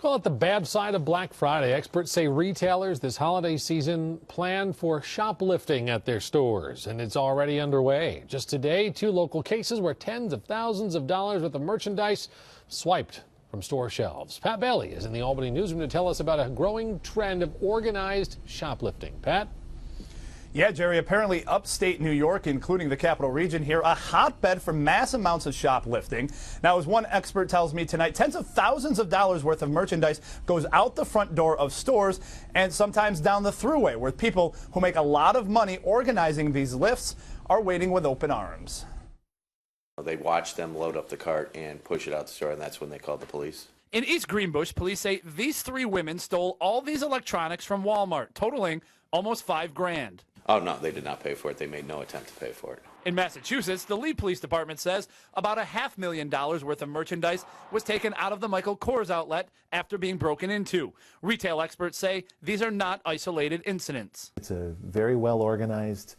Call it the bad side of Black Friday. Experts say retailers this holiday season plan for shoplifting at their stores, and it's already underway. Just today, 2 local cases where tens of thousands of dollars worth of merchandise swiped from store shelves. Pat Bailey is in the Albany newsroom to tell us about a growing trend of organized shoplifting. Pat? Yeah, Jerry, apparently upstate New York, including the capital region here, a hotbed for mass amounts of shoplifting. Now, as one expert tells me tonight, tens of thousands of dollars worth of merchandise goes out the front door of stores and sometimes down the thruway, where people who make a lot of money organizing these lifts are waiting with open arms. They watch them load up the cart and push it out the store, and that's when they called the police. In East Greenbush, police say these 3 women stole all these electronics from Walmart, totaling almost $5 grand. Oh, no, they did not pay for it. They made no attempt to pay for it. In Massachusetts, the Lee Police Department says about $500,000 worth of merchandise was taken out of the Michael Kors outlet after being broken into. Retail experts say these are not isolated incidents. It's a very well organized,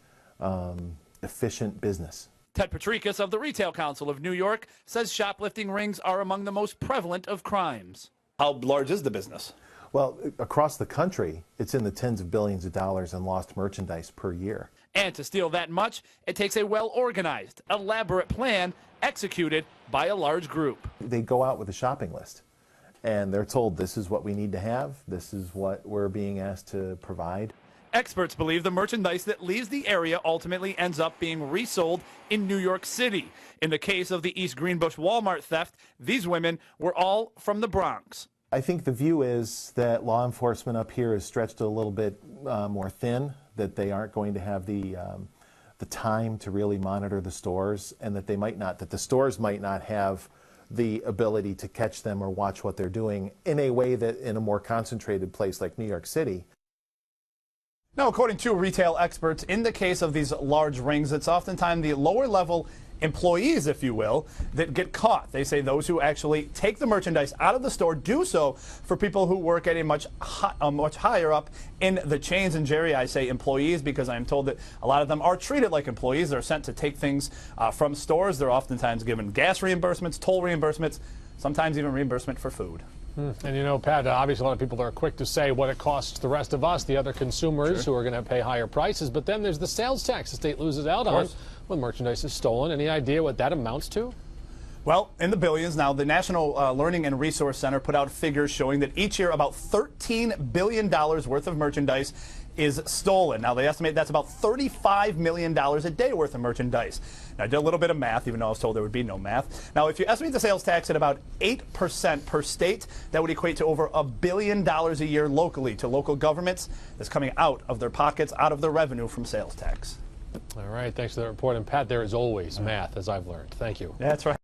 efficient business. Ted Patrikas of the Retail Council of New York says shoplifting rings are among the most prevalent of crimes. How large is the business? Well, across the country, it's in the tens of billions of dollars in lost merchandise per year. And to steal that much, it takes a well-organized, elaborate plan executed by a large group. They go out with a shopping list, and they're told this is what we need to have, this is what we're being asked to provide. Experts believe the merchandise that leaves the area ultimately ends up being resold in New York City. In the case of the East Greenbush Walmart theft, these women were all from the Bronx. I think the view is that law enforcement up here is stretched a little bit more thin, that they aren't going to have the time to really monitor the stores, and that the stores might not have the ability to catch them or watch what they're doing in a way that in a more concentrated place like New York City. Now, according to retail experts, in the case of these large rings, it's oftentimes the lower level employees, if you will, that get caught. They say those who actually take the merchandise out of the store do so for people who work at a much higher up in the chains. And Jerry, I say employees because I'm told that a lot of them are treated like employees. They're sent to take things from stores. They're oftentimes given gas reimbursements, toll reimbursements, sometimes even reimbursement for food. And you know, Pat, obviously a lot of people are quick to say what it costs the rest of us, the other consumers who are going to pay higher prices. But then there's the sales tax the state loses out on when merchandise is stolen. Any idea what that amounts to? Well, in the billions. Now, the National Learning and Resource Center put out figures showing that each year about $13 billion worth of merchandise is stolen. Now, they estimate that's about $35 million a day worth of merchandise. Now, I did a little bit of math, even though I was told there would be no math. Now, if you estimate the sales tax at about 8% per state, that would equate to over $1 billion a year locally to local governments that's coming out of their pockets, out of their revenue from sales tax. All right, thanks for the report. And Pat, there is always math, as I've learned. Thank you. That's right.